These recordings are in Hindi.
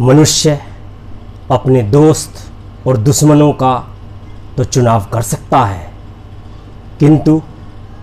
मनुष्य अपने दोस्त और दुश्मनों का तो चुनाव कर सकता है, किंतु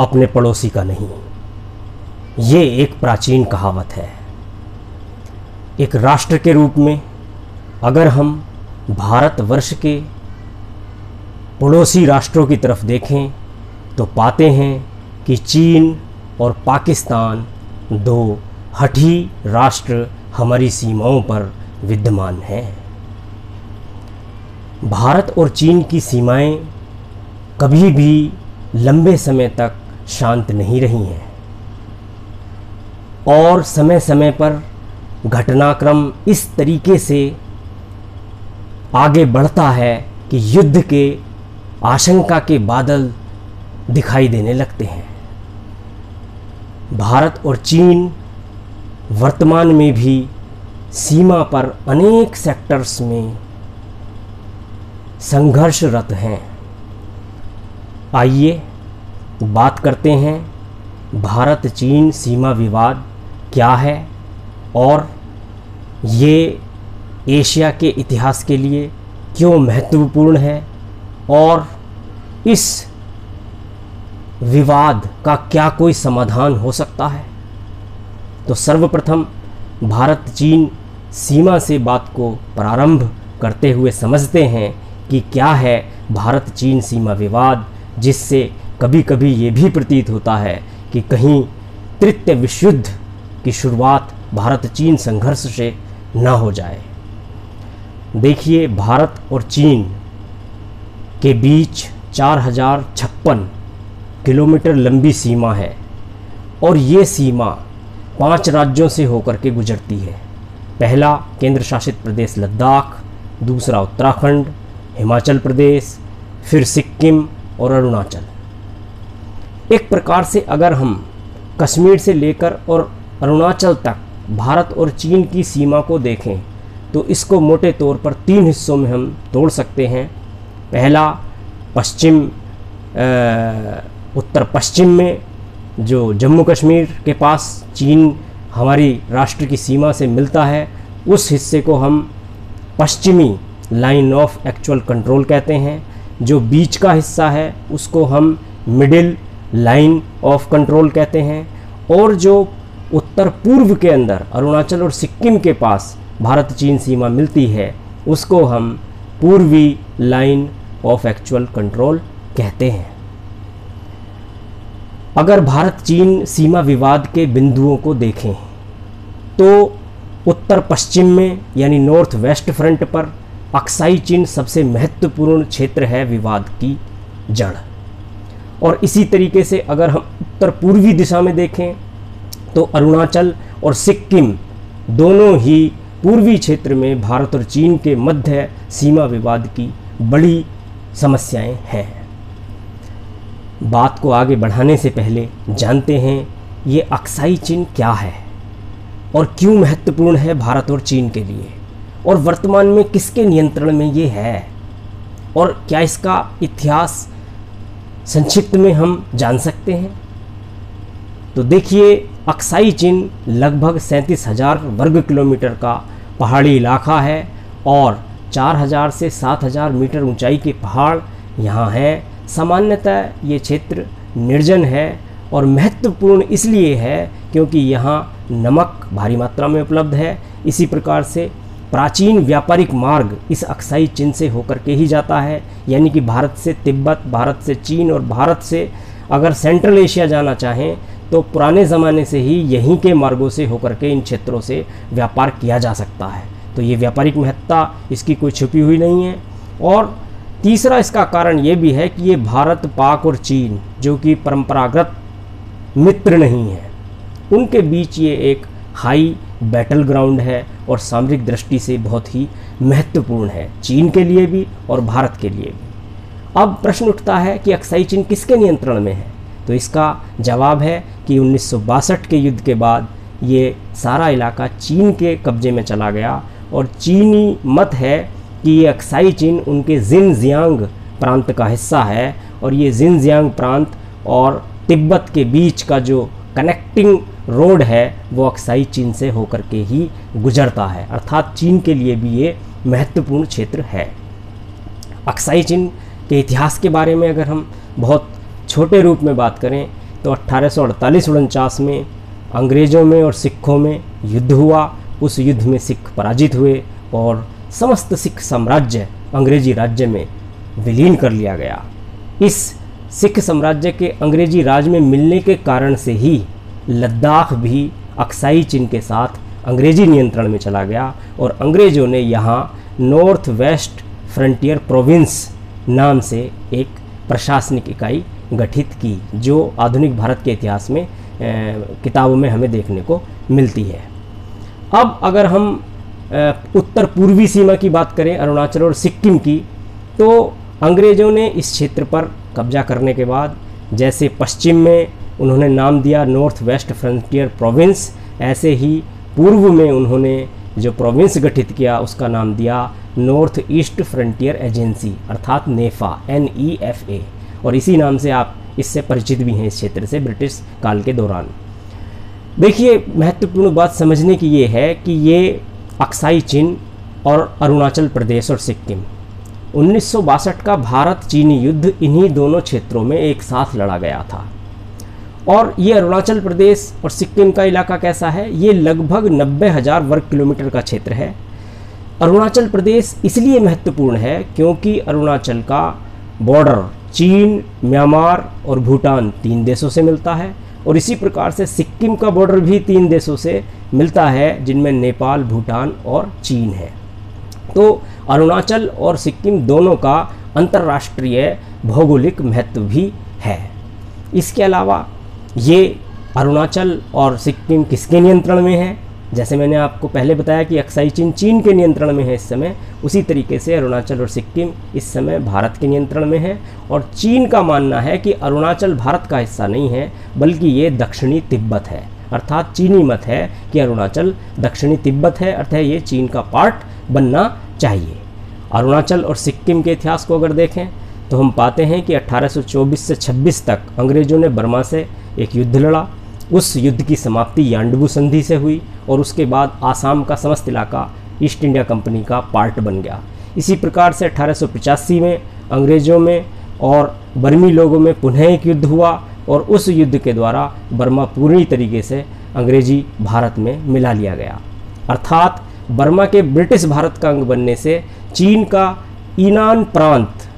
अपने पड़ोसी का नहीं। ये एक प्राचीन कहावत है। एक राष्ट्र के रूप में अगर हम भारतवर्ष के पड़ोसी राष्ट्रों की तरफ देखें तो पाते हैं कि चीन और पाकिस्तान दो हठी राष्ट्र हमारी सीमाओं पर विद्यमान हैं। भारत और चीन की सीमाएं कभी भी लंबे समय तक शांत नहीं रही हैं और समय समय पर घटनाक्रम इस तरीके से आगे बढ़ता है कि युद्ध के आशंका के बादल दिखाई देने लगते हैं। भारत और चीन वर्तमान में भी सीमा पर अनेक सेक्टर्स में संघर्षरत हैं। आइए बात करते हैं भारत चीन सीमा विवाद क्या है और ये एशिया के इतिहास के लिए क्यों महत्वपूर्ण है और इस विवाद का क्या कोई समाधान हो सकता है। तो सर्वप्रथम भारत चीन सीमा से बात को प्रारंभ करते हुए समझते हैं कि क्या है भारत चीन सीमा विवाद, जिससे कभी कभी ये भी प्रतीत होता है कि कहीं तृतीय विश्व युद्ध की शुरुआत भारत चीन संघर्ष से न हो जाए। देखिए, भारत और चीन के बीच 4056 किलोमीटर लंबी सीमा है और ये सीमा 5 राज्यों से होकर के गुजरती है। पहला केंद्र शासित प्रदेश लद्दाख, दूसरा उत्तराखंड, हिमाचल प्रदेश, फिर सिक्किम और अरुणाचल। एक प्रकार से अगर हम कश्मीर से लेकर और अरुणाचल तक भारत और चीन की सीमा को देखें तो इसको मोटे तौर पर 3 हिस्सों में हम तोड़ सकते हैं। पहला उत्तर पश्चिम में जो जम्मू कश्मीर के पास चीन हमारी राष्ट्र की सीमा से मिलता है, उस हिस्से को हम पश्चिमी लाइन ऑफ एक्चुअल कंट्रोल कहते हैं। जो बीच का हिस्सा है उसको हम मिडिल लाइन ऑफ कंट्रोल कहते हैं और जो उत्तर पूर्व के अंदर अरुणाचल और सिक्किम के पास भारत चीन सीमा मिलती है उसको हम पूर्वी लाइन ऑफ एक्चुअल कंट्रोल कहते हैं। अगर भारत चीन सीमा विवाद के बिंदुओं को देखें तो उत्तर पश्चिम में यानी नॉर्थ वेस्ट फ्रंट पर अक्साई चीन सबसे महत्वपूर्ण क्षेत्र है विवाद की जड़। और इसी तरीके से अगर हम उत्तर पूर्वी दिशा में देखें तो अरुणाचल और सिक्किम दोनों ही पूर्वी क्षेत्र में भारत और चीन के मध्य सीमा विवाद की बड़ी समस्याएं हैं। बात को आगे बढ़ाने से पहले जानते हैं ये अक्साई चीन क्या है और क्यों महत्वपूर्ण है भारत और चीन के लिए और वर्तमान में किसके नियंत्रण में ये है और क्या इसका इतिहास संक्षिप्त में हम जान सकते हैं। तो देखिए, अक्साई चीन लगभग 37,000 वर्ग किलोमीटर का पहाड़ी इलाका है और 4,000 से 7,000 मीटर ऊंचाई के पहाड़ यहाँ हैं। सामान्यतः ये क्षेत्र निर्जन है और महत्वपूर्ण इसलिए है क्योंकि यहाँ नमक भारी मात्रा में उपलब्ध है। इसी प्रकार से प्राचीन व्यापारिक मार्ग इस अक्साई चीन से होकर के ही जाता है, यानी कि भारत से तिब्बत, भारत से चीन और भारत से अगर सेंट्रल एशिया जाना चाहें तो पुराने ज़माने से ही यहीं के मार्गों से होकर के इन क्षेत्रों से व्यापार किया जा सकता है। तो ये व्यापारिक महत्ता इसकी कोई छुपी हुई नहीं है। और तीसरा इसका कारण ये भी है कि ये भारत, पाक और चीन जो कि परंपरागत मित्र नहीं हैं, उनके बीच ये एक हाई बैटल ग्राउंड है और सामरिक दृष्टि से बहुत ही महत्वपूर्ण है, चीन के लिए भी और भारत के लिए भी। अब प्रश्न उठता है कि अक्साई चीन किसके नियंत्रण में है। तो इसका जवाब है कि 1962 के युद्ध के बाद ये सारा इलाका चीन के कब्जे में चला गया और चीनी मत है कि ये अक्साई चीन उनके जिनजियांग प्रांत का हिस्सा है और ये जिनजियांग प्रांत और तिब्बत के बीच का जो कनेक्टिंग रोड है वो अक्साई चीन से होकर के ही गुजरता है, अर्थात चीन के लिए भी ये महत्वपूर्ण क्षेत्र है। अक्साई चीन के इतिहास के बारे में अगर हम बहुत छोटे रूप में बात करें तो 1848-49 में अंग्रेज़ों में और सिखों में युद्ध हुआ। उस युद्ध में सिख पराजित हुए और समस्त सिख साम्राज्य अंग्रेजी राज्य में विलीन कर लिया गया। इस सिख साम्राज्य के अंग्रेजी राज में मिलने के कारण से ही लद्दाख भी अक्साई चीन के साथ अंग्रेजी नियंत्रण में चला गया और अंग्रेज़ों ने यहाँ नॉर्थ वेस्ट फ्रंटियर प्रोविंस नाम से एक प्रशासनिक इकाई गठित की, जो आधुनिक भारत के इतिहास में किताबों में हमें देखने को मिलती है। अब अगर हम उत्तर पूर्वी सीमा की बात करें अरुणाचल और सिक्किम की, तो अंग्रेज़ों ने इस क्षेत्र पर कब्जा करने के बाद जैसे पश्चिम में उन्होंने नाम दिया नॉर्थ वेस्ट फ्रंटियर प्रोविंस, ऐसे ही पूर्व में उन्होंने जो प्रोविंस गठित किया उसका नाम दिया नॉर्थ ईस्ट फ्रंटियर एजेंसी, अर्थात नेफा, NEFA, और इसी नाम से आप इससे परिचित भी हैं इस क्षेत्र से ब्रिटिश काल के दौरान। देखिए, महत्वपूर्ण बात समझने की ये है कि ये अक्साई चीन और अरुणाचल प्रदेश और सिक्किम 1962 का भारत चीनी युद्ध इन्हीं दोनों क्षेत्रों में एक साथ लड़ा गया था। और ये अरुणाचल प्रदेश और सिक्किम का इलाका कैसा है, ये लगभग 90,000 वर्ग किलोमीटर का क्षेत्र है। अरुणाचल प्रदेश इसलिए महत्वपूर्ण है क्योंकि अरुणाचल का बॉर्डर चीन, म्यांमार और भूटान 3 देशों से मिलता है और इसी प्रकार से सिक्किम का बॉर्डर भी 3 देशों से मिलता है, जिनमें नेपाल, भूटान और चीन है। तो अरुणाचल और सिक्किम दोनों का अंतर्राष्ट्रीय भौगोलिक महत्व भी है। इसके अलावा ये अरुणाचल और सिक्किम किसके नियंत्रण में है? जैसे मैंने आपको पहले बताया कि अक्साई चीन चीन के नियंत्रण में है इस समय, उसी तरीके से अरुणाचल और सिक्किम इस समय भारत के नियंत्रण में है। और चीन का मानना है कि अरुणाचल भारत का हिस्सा नहीं है बल्कि ये दक्षिणी तिब्बत है, अर्थात चीनी मत है कि अरुणाचल दक्षिणी तिब्बत है, अर्थात ये चीन का पार्ट बनना चाहिए। अरुणाचल और सिक्किम के इतिहास को अगर देखें तो हम पाते हैं कि 1824 से 26 तक अंग्रेज़ों ने बर्मा से एक युद्ध लड़ा। उस युद्ध की समाप्ति यांडबू संधि से हुई और उसके बाद आसाम का समस्त इलाका ईस्ट इंडिया कंपनी का पार्ट बन गया। इसी प्रकार से 1885 में अंग्रेज़ों में और बर्मी लोगों में पुनः एक युद्ध हुआ और उस युद्ध के द्वारा बर्मा पूरी तरीके से अंग्रेजी भारत में मिला लिया गया। अर्थात बर्मा के ब्रिटिश भारत का अंग बनने से चीन का ईनान प्रांत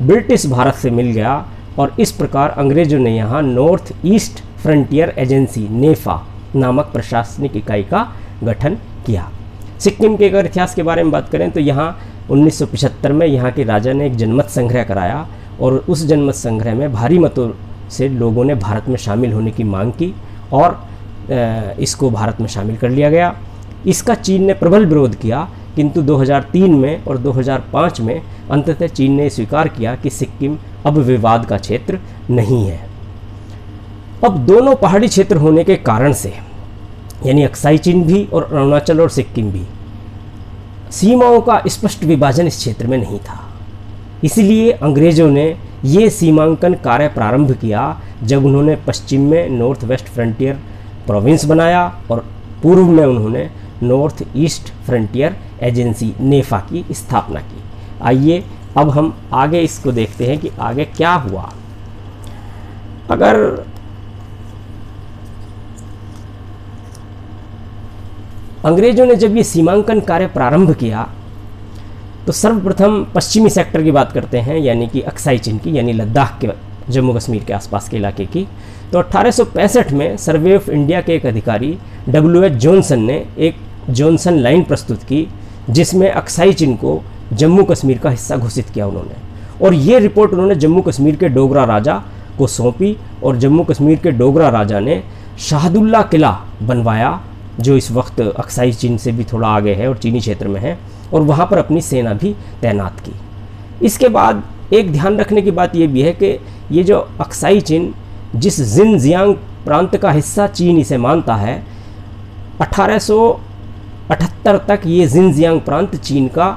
ब्रिटिश भारत से मिल गया और इस प्रकार अंग्रेज़ों ने यहाँ नॉर्थ ईस्ट फ्रंटियर एजेंसी नेफा नामक प्रशासनिक इकाई का गठन किया। सिक्किम के अगर इतिहास के बारे में बात करें तो यहाँ 1975 में यहाँ के राजा ने एक जनमत संग्रह कराया और उस जनमत संग्रह में भारी मतों से लोगों ने भारत में शामिल होने की मांग की और इसको भारत में शामिल कर लिया गया। इसका चीन ने प्रबल विरोध किया, किंतु 2003 में और 2005 में अंततः चीन ने स्वीकार किया कि सिक्किम अब विवाद का क्षेत्र नहीं है। अब दोनों पहाड़ी क्षेत्र होने के कारण से, यानी अक्साई चीन भी और अरुणाचल और सिक्किम भी, सीमाओं का स्पष्ट विभाजन इस क्षेत्र में नहीं था। इसलिए अंग्रेज़ों ने ये सीमांकन कार्य प्रारंभ किया जब उन्होंने पश्चिम में नॉर्थ वेस्ट फ्रंटियर प्रोविंस बनाया और पूर्व में उन्होंने नॉर्थ ईस्ट फ्रंटियर एजेंसी नेफा की स्थापना की। आइए अब हम आगे इसको देखते हैं कि आगे क्या हुआ। अगर अंग्रेज़ों ने जब ये सीमांकन कार्य प्रारंभ किया तो सर्वप्रथम पश्चिमी सेक्टर की बात करते हैं, यानी कि अक्साई चीन की, यानी लद्दाख के जम्मू कश्मीर के आसपास के इलाके की। तो 1865 में सर्वे ऑफ इंडिया के एक अधिकारी W.H. जॉनसन ने एक जॉनसन लाइन प्रस्तुत की जिसमें अक्साई चीन को जम्मू कश्मीर का हिस्सा घोषित किया उन्होंने, और ये रिपोर्ट उन्होंने जम्मू कश्मीर के डोगरा राजा को सौंपी और जम्मू कश्मीर के डोगरा राजा ने शाहदुल्ला किला बनवाया जो इस वक्त अक्साई चीन से भी थोड़ा आगे है और चीनी क्षेत्र में है, और वहाँ पर अपनी सेना भी तैनात की। इसके बाद एक ध्यान रखने की बात ये भी है कि ये जो अक्साई चीन जिस जिनजियांग प्रांत का हिस्सा चीन इसे मानता है, 1878 तक ये जिनजियांग प्रांत चीन का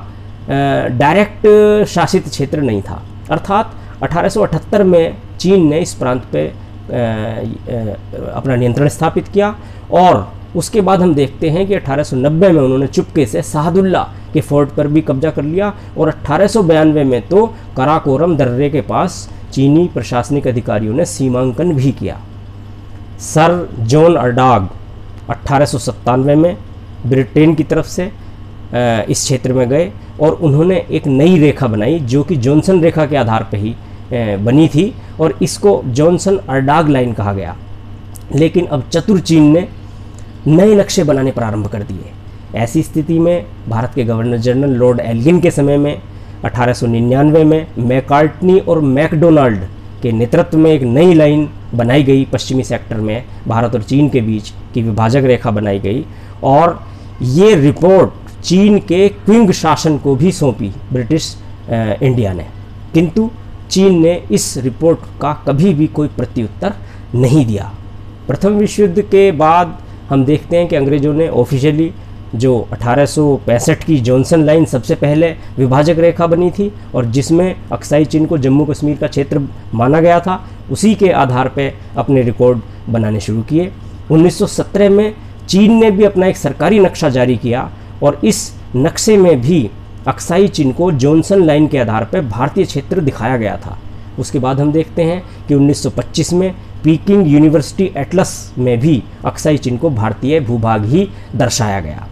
डायरेक्ट शासित क्षेत्र नहीं था। अर्थात 1878 में चीन ने इस प्रांत पे अपना नियंत्रण स्थापित किया। और उसके बाद हम देखते हैं कि 1890 में उन्होंने चुपके से सादुल्ला के फोर्ट पर भी कब्जा कर लिया और 1892 में तो कराकोरम दर्रे के पास चीनी प्रशासनिक अधिकारियों ने सीमांकन भी किया। सर जॉन अर्डाग 1897 में ब्रिटेन की तरफ से इस क्षेत्र में गए और उन्होंने एक नई रेखा बनाई जो कि जॉनसन रेखा के आधार पर ही बनी थी और इसको जॉनसन अर्डाग लाइन कहा गया। लेकिन अब चतुर चीन ने नए नक्शे बनाने प्रारंभ कर दिए। ऐसी स्थिति में भारत के गवर्नर जनरल लॉर्ड एल्गिन के समय में 1899 में मैकार्टनी और मैकडोनाल्ड के नेतृत्व में एक नई लाइन बनाई गई। पश्चिमी सेक्टर में भारत और चीन के बीच की विभाजक रेखा बनाई गई और ये रिपोर्ट चीन के क्विंग शासन को भी सौंपी ब्रिटिश इंडिया ने, किंतु चीन ने इस रिपोर्ट का कभी भी कोई प्रत्युत्तर नहीं दिया। प्रथम विश्व युद्ध के बाद हम देखते हैं कि अंग्रेज़ों ने ऑफिशियली जो 1865 की जॉनसन लाइन सबसे पहले विभाजक रेखा बनी थी और जिसमें अक्साई चीन को जम्मू कश्मीर का क्षेत्र माना गया था, उसी के आधार पर अपने रिकॉर्ड बनाने शुरू किए। 1917 में चीन ने भी अपना एक सरकारी नक्शा जारी किया और इस नक्शे में भी अक्साई चीन को जॉनसन लाइन के आधार पर भारतीय क्षेत्र दिखाया गया था। उसके बाद हम देखते हैं कि 1925 में पीकिंग यूनिवर्सिटी एटलस में भी अक्साई चीन को भारतीय भूभाग ही दर्शाया गया।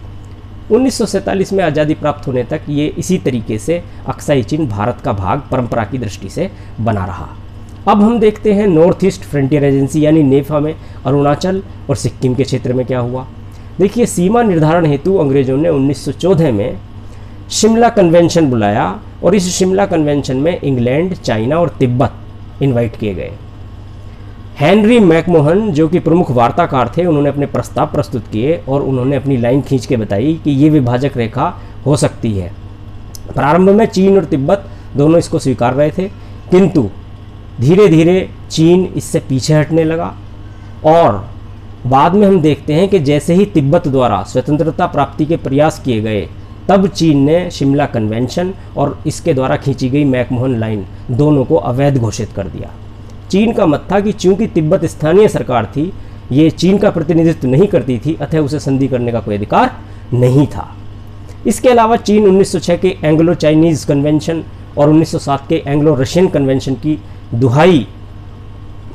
1947 में आज़ादी प्राप्त होने तक ये इसी तरीके से अक्साई चीन भारत का भाग परंपरा की दृष्टि से बना रहा। अब हम देखते हैं नॉर्थ ईस्ट फ्रंटियर एजेंसी यानी नेफा में अरुणाचल और सिक्किम के क्षेत्र में क्या हुआ। देखिए, सीमा निर्धारण हेतु अंग्रेज़ों ने 1914 में शिमला कन्वेंशन बुलाया और इस शिमला कन्वेंशन में इंग्लैंड, चाइना और तिब्बत इनवाइट किए गए। हेनरी मैकमोहन जो कि प्रमुख वार्ताकार थे, उन्होंने अपने प्रस्ताव प्रस्तुत किए और उन्होंने अपनी लाइन खींच के बताई कि ये विभाजक रेखा हो सकती है। प्रारंभ में चीन और तिब्बत दोनों इसको स्वीकार रहे थे, किंतु धीरे धीरे चीन इससे पीछे हटने लगा और बाद में हम देखते हैं कि जैसे ही तिब्बत द्वारा स्वतंत्रता प्राप्ति के प्रयास किए गए, तब चीन ने शिमला कन्वेंशन और इसके द्वारा खींची गई मैकमोहन लाइन दोनों को अवैध घोषित कर दिया। चीन का मत था कि चूंकि तिब्बत स्थानीय सरकार थी, ये चीन का प्रतिनिधित्व नहीं करती थी, अतः उसे संधि करने का कोई अधिकार नहीं था। इसके अलावा चीन 1906 के एंग्लो चाइनीज़ कन्वेंशन और 1907 के एंग्लो रशियन कन्वेंशन की दुहाई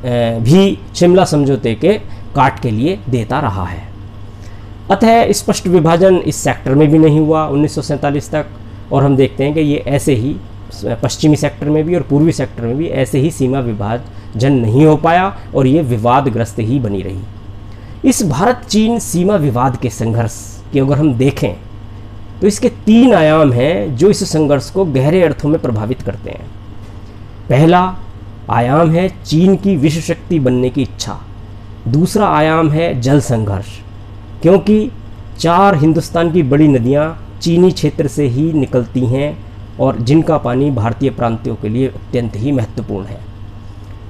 भी शिमला समझौते के काट के लिए देता रहा है। अतः स्पष्ट विभाजन इस सेक्टर में भी नहीं हुआ 1947 तक और हम देखते हैं कि ये ऐसे ही पश्चिमी सेक्टर में भी और पूर्वी सेक्टर में भी ऐसे ही सीमा विभाजन नहीं हो पाया और ये विवादग्रस्त ही बनी रही। इस भारत चीन सीमा विवाद के संघर्ष की अगर हम देखें तो इसके 3 आयाम हैं जो इस संघर्ष को गहरे अर्थों में प्रभावित करते हैं। पहला आयाम है चीन की विश्व शक्ति बनने की इच्छा। दूसरा आयाम है जल संघर्ष, क्योंकि 4 हिंदुस्तान की बड़ी नदियां चीनी क्षेत्र से ही निकलती हैं और जिनका पानी भारतीय प्रांतों के लिए अत्यंत ही महत्वपूर्ण है।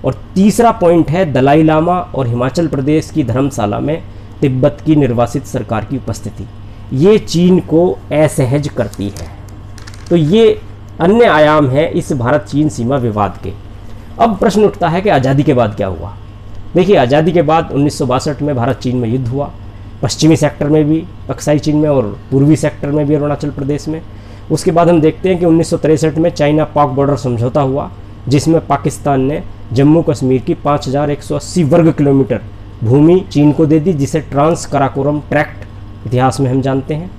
और तीसरा पॉइंट है दलाई लामा और हिमाचल प्रदेश की धर्मशाला में तिब्बत की निर्वासित सरकार की उपस्थिति, ये चीन को असहज करती है। तो ये अन्य आयाम है इस भारत चीन सीमा विवाद के। अब प्रश्न उठता है कि आज़ादी के बाद क्या हुआ। देखिए, आज़ादी के बाद 1962 में भारत चीन में युद्ध हुआ, पश्चिमी सेक्टर में भी अक्साई चीन में और पूर्वी सेक्टर में भी अरुणाचल प्रदेश में। उसके बाद हम देखते हैं कि 1963 में चाइना पाक बॉर्डर समझौता हुआ, जिसमें पाकिस्तान ने जम्मू कश्मीर की 5180 वर्ग किलोमीटर भूमि चीन को दे दी, जिसे ट्रांस कराकोरम ट्रैक्ट इतिहास में हम जानते हैं।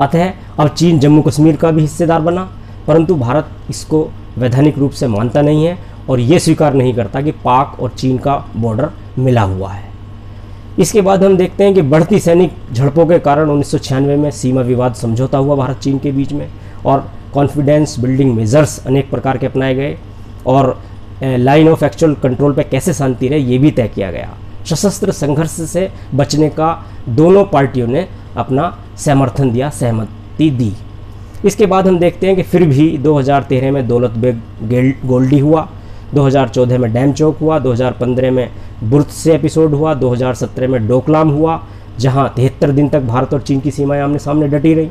अतः अब चीन जम्मू कश्मीर का भी हिस्सेदार बना, परंतु भारत इसको वैधानिक रूप से मानता नहीं है और ये स्वीकार नहीं करता कि पाक और चीन का बॉर्डर मिला हुआ है। इसके बाद हम देखते हैं कि बढ़ती सैनिक झड़पों के कारण 1996 में सीमा विवाद समझौता हुआ भारत चीन के बीच में और कॉन्फिडेंस बिल्डिंग मेजर्स अनेक प्रकार के अपनाए गए और लाइन ऑफ एक्चुअल कंट्रोल पे कैसे शांति रहे ये भी तय किया गया। सशस्त्र संघर्ष से बचने का दोनों पार्टियों ने अपना समर्थन दिया, सहमति दी। इसके बाद हम देखते हैं कि फिर भी 2013 में दौलत बेग गोल्डी हुआ, 2014 में डैम चौक हुआ, 2015 में बुर्त से एपिसोड हुआ, 2017 में डोकलाम हुआ, जहां 73 दिन तक भारत और चीन की सीमाएं आमने सामने डटी रही।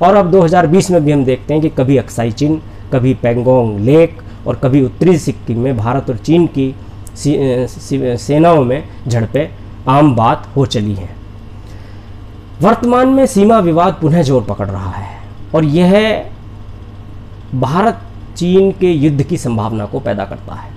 और अब 2020 में भी हम देखते हैं कि कभी अक्साई चीन, कभी पेंगोंग लेक और कभी उत्तरी सिक्किम में भारत और चीन की सेनाओं में झड़पें आम बात हो चली हैं। वर्तमान में सीमा विवाद पुनः जोर पकड़ रहा है और यह भारत चीन के युद्ध की संभावना को पैदा करता है।